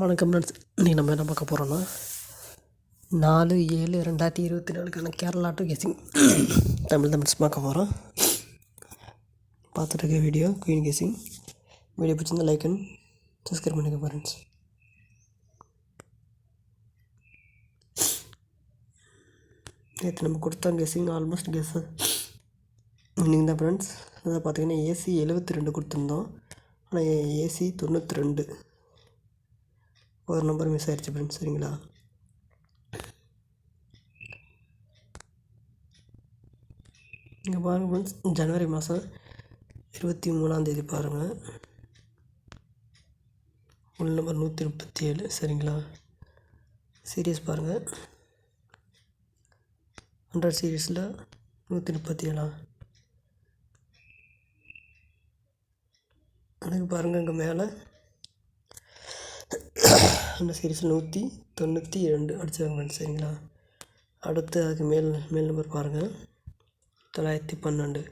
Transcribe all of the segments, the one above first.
வணக்கம் ஃப்ரெண்ட்ஸ். இன்றைக்கி நம்ம என்ன பார்க்க போகிறோன்னா 4/7/2024 கேரளா டு கெஸிங் தமிழ் பார்க்க போகிறோம். பார்த்துட்டு இருக்க வீடியோ குயின் கெஸிங் வீடியோ பிடிச்சிருந்தா லைக் அண்ட் சப்ஸ்கிரைப் பண்ணிக்க ஃப்ரெண்ட்ஸ். நேற்று நம்ம கொடுத்த கெஸிங் ஆல்மோஸ்ட் கெஸ் இன்னைக்கு தான் ஃப்ரெண்ட்ஸ். அதான் பார்த்தீங்கன்னா ஏசி 72 கொடுத்துருந்தோம், ஆனால் ஏசி 92 ஒரு நம்பர் மிஸ் ஆயிடுச்சு ஃப்ரெண்ட்ஸ். சரிங்களா, இங்கே பாருங்கள் ஃப்ரெண்ட்ஸ், ஜனவரி மாதம் 23ஆம் பாருங்கள், உள் நம்பர் 137. சரிங்களா, சீரியஸ் பாருங்கள், 100 சீரியஸில் 137. அதுக்கு பாருங்கள் இங்கே மேலே அந்த சீரியஸில் 192 அடிச்சாங்க ஃப்ரெண்ட்ஸ். சரிங்களா, அடுத்து அதுக்கு மேல் நம்பர் பாருங்கள் 912.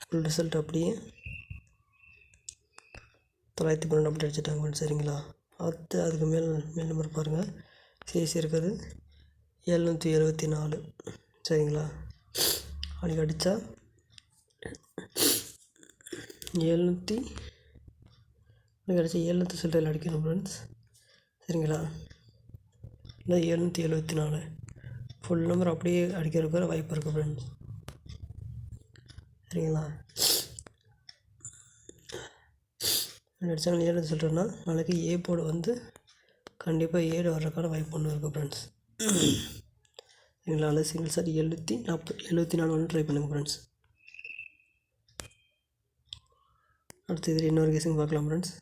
ஃபுல் ரிசல்ட் அப்படியே 912 அப்படி அடிச்சிட்டாங்க ஃப்ரெண்ட்ஸ். சரிங்களா, அடுத்து அதுக்கு மேல் நம்பர் பாருங்கள், சீரியஸ் இருக்குது 774. சரிங்களா, அன்றைக்கி அடித்தா 700 சில்லறையில் அடிக்கணும் ஃப்ரெண்ட்ஸ். சரிங்களா, இல்லை 774 ஃபுல் நம்பர் அப்படியே அடிக்கிறதுக்கு வாய்ப்பு இருக்குது ஃப்ரெண்ட்ஸ். சரிங்களா, அடித்தாங்க 7 சொல்கிறேன்னா நாளைக்கு ஏ போர்டு வந்து கண்டிப்பாக 7 வர்றதுக்கான வாய்ப்பு ஒன்று இருக்குது ஃப்ரெண்ட்ஸ். சரிங்களா, அதில் சிங்கிள் சார் 744 வந்து ட்ரை பண்ணுங்கள் ஃப்ரெண்ட்ஸ். அடுத்து இதில் இன்னொரு கேஸிங் பார்க்கலாம் ஃப்ரெண்ட்ஸ்.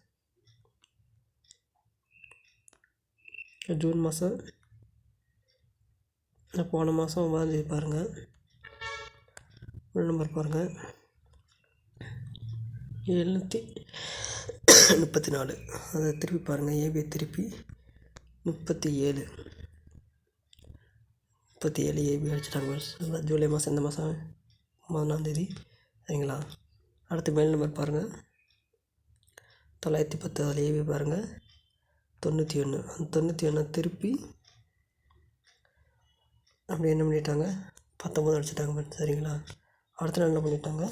ஜூன் மாதம் போன மாதம் 9ஆம் பாருங்கள், ஒரு நம்பர் பாருங்கள் 734. அதை திருப்பி பாருங்கள், ஏபி திருப்பி 37 ஏபி அடிச்சிட்டாங்க. ஜூலை மாதம் இந்த மாதம் 3ஆம். சரிங்களா, அடுத்து மேல் நம்பர் பாருங்கள் 910. அதில் ஏபி பாருங்கள் 91. அந்த 91 திருப்பி அப்படி என்ன பண்ணிட்டாங்க 19 அடிச்சிட்டாங்க. சரிங்களா, அடுத்த நாள் என்ன பண்ணிட்டாங்க,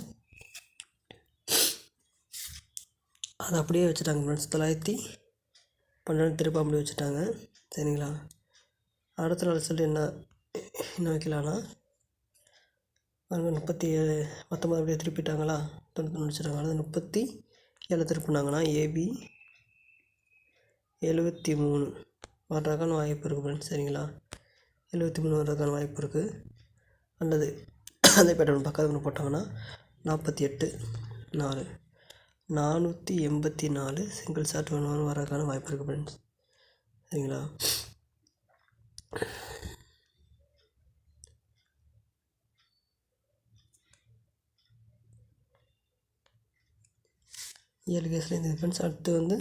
அதை அப்படியே வச்சுட்டாங்க ஃப்ரெண்ட்ஸ். 912 திருப்பி அப்படி வச்சுட்டாங்க. சரிங்களா, அடுத்த நாள் ரிசல்ட் என்ன வைக்கலான்னா 37 19 அப்படியே திருப்பிட்டாங்களா, 91 வச்சுட்டாங்க. அது 37 திருப்பினாங்கன்னா ஏபி 73 வர்றதுக்கான வாய்ப்பு இருக்குது ஃப்ரெண்ட்ஸ். சரிங்களா, 73 வர்றதுக்கான வாய்ப்பு இருக்குது. அல்லது அதே பேட்டர்ன் பக்கத்தில் போட்டாங்கன்னா 48 4 484 சிங்கிள் ஷாட் 1 வர்றதுக்கான வாய்ப்பு இருக்குது ஃப்ரெண்ட்ஸ். சரிங்களா, இயர்லி கேஸ்லேருந்து ஃப்ரெண்ட்ஸ். அடுத்து வந்து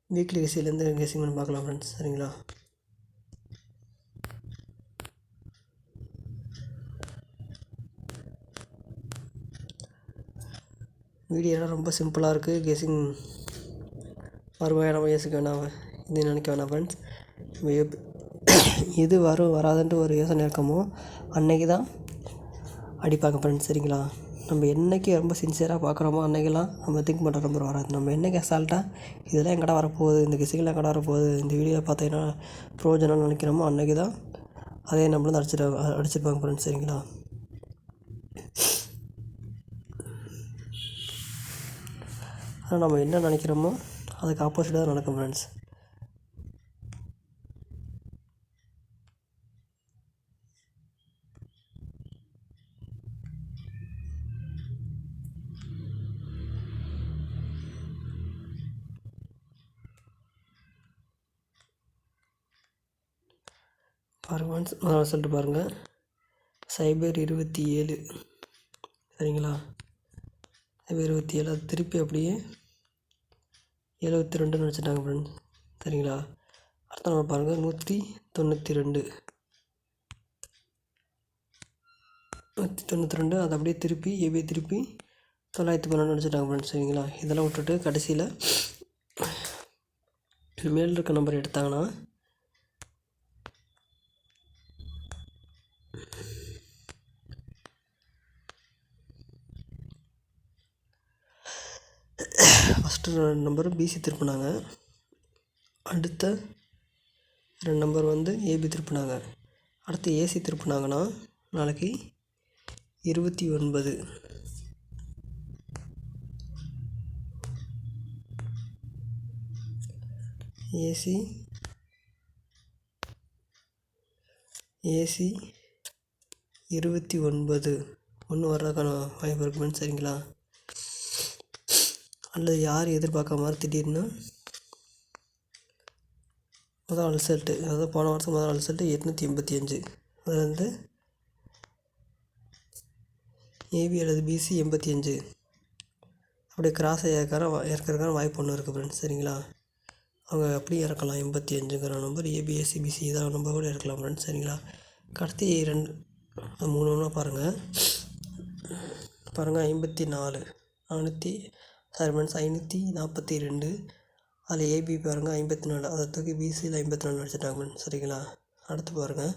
வீக்லி கேஸிலேருந்து கேஸிங் பண்ணி பார்க்கலாம் ஃப்ரெண்ட்ஸ். சரிங்களா, வீடியோலாம் ரொம்ப சிம்பிளாக இருக்குது. கெஸிங் வருவாயிரம் யோசிக்க வேணாம், இது நினைக்க வேணாம் ஃப்ரெண்ட்ஸ். இது வராதுன்ட்டு ஒரு யோசனை இருக்கமோ அன்றைக்கி தான் அடிப்பாங்க ஃப்ரெண்ட்ஸ். சரிங்களா, நம்ம என்றைக்கு ரொம்ப சின்சியராக பார்க்குறோமோ அன்றைக்கெல்லாம் நம்ம திங்க் பண்ணுற நம்பர் வராது. நம்ம என்றைக்கு அசால்ட்டாக இதெல்லாம் எங்கடா வரப்போகுது, இந்த கெஸிங்கெலாம் எங்கடா வரப்போகுது, இந்த வீடியோ பார்த்தீங்கன்னா ப்ரோஜனம்னு நினைக்கிறோமோ அன்றைக்கி தான் அதே நம்மளும் அடிச்சிருப்பாங்க ஃப்ரெண்ட்ஸ். சரிங்களா, ஆனால் நம்ம என்ன நினைக்கிறோமோ அதுக்கு ஆப்போசிட்டாக தான் நடக்கும் ஃப்ரெண்ட்ஸ். பாருங்கள் ஃப்ரெண்ட்ஸ், முதல் ரிசல்ட்டு பாருங்கள் சைபர் 27. சரிங்களா, சைபர் 27 அது திருப்பி அப்படியே 72 வச்சுட்டாங்க ஃப்ரெண்ட்ஸ். சரிங்களா, அடுத்த நாள் பாருங்கள் 192 அது அப்படியே திருப்பி ஏபி திருப்பி 912 வச்சுட்டாங்க ஃப்ரெண்ட்ஸ். சரிங்களா, இதெல்லாம் விட்டுட்டு கடைசியில் மேல் இருக்க நம்பர் எடுத்தாங்கன்னா ஃபஸ்ட்டு 2 நம்பர் பிசி திருப்பினாங்க, அடுத்த 2 நம்பர் வந்து ஏபி திருப்பினாங்க, அடுத்து ஏசி திருப்பினாங்கன்னா நாளைக்கு 29 ஏசி 29 ஒன்று வர்றதுக்கான வாய்ப்பு இருக்குன்னு சரிங்களா. அல்லது யார் எதிர்பார்க்காம மாதிரி திடீர்னு முதல் ரிசல்ட்டு, அதாவது போன வருஷம் முதல் ரிசல்ட்டு 885, அதில் வந்து ஏபி அல்லது பிசி 85 அப்படியே கிராஸாக இறக்கிறதுக்கான வாய்ப்பு ஒன்று இருக்குது ஃப்ரெண்ட்ஸ் சரிங்களா. அவங்க அப்படியே இறக்கலாம் 85ங்கிற நம்பர் ஏபிஎஸ்சி பிசி இதாக நம்பர் கூட இறக்கலாம் ஃப்ரெண்ட்ஸ் சரிங்களா. கடத்தி 3 ஒன்றா பாருங்கள் 54 542, அதில் ஏபி பாருங்கள் 54, அதை தூக்கி பிசியில் 54 வச்சுட்டாங்க ஃப்ரெண்ட்ஸ் சரிங்களா. அடுத்து பாருங்கள்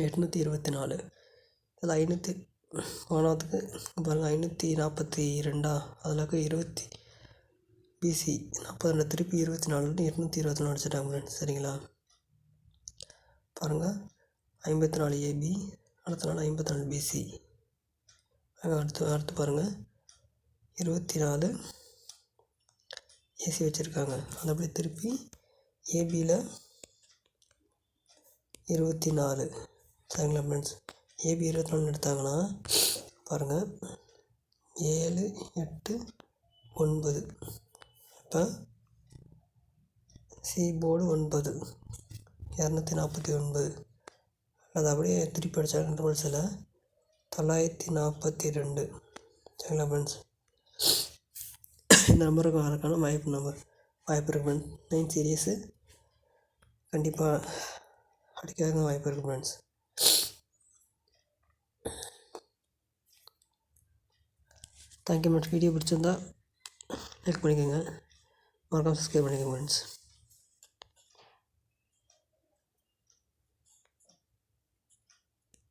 824, இதில் போனதுக்கு பாருங்கள் 542, அதில் 20 பிசி 42 திருப்பி 24 824 வச்சுட்டாங்க ஃப்ரெண்ட்ஸ் சரிங்களா. பாருங்கள் 54 ஏபி, அடுத்த நாள் 54 பிசி. அடுத்து பாருங்கள் 24 ஏசி வச்சுருக்காங்க, அதை அப்படியே திருப்பி ஏபியில் 24 சரிங்களா ஃப்ரெண்ட்ஸ். ஏபி 24 எடுத்தாங்கன்னா பாருங்கள் 7 8 9, இப்போ சி போர்டு 9 249, அதை அப்படியே திருப்பி அடித்தாங்க 2 பல்சில் 942 சரிங்களா ஃப்ரெண்ட்ஸ். இந்த நம்பருக்கு வரக்கான வாய்ப்பு இருக்குது ஃப்ரெண்ட்ஸ். 9 சீரியஸு கண்டிப்பாக அடிக்காத வாய்ப்பு இருக்குது ஃப்ரெண்ட்ஸ். Thank you friends. வீடியோ பிடிச்சிருந்தா லைக் பண்ணிக்கோங்க, மறக்காம சப்ஸ்கிரைப் பண்ணிக்கோங்க ஃப்ரெண்ட்ஸ்.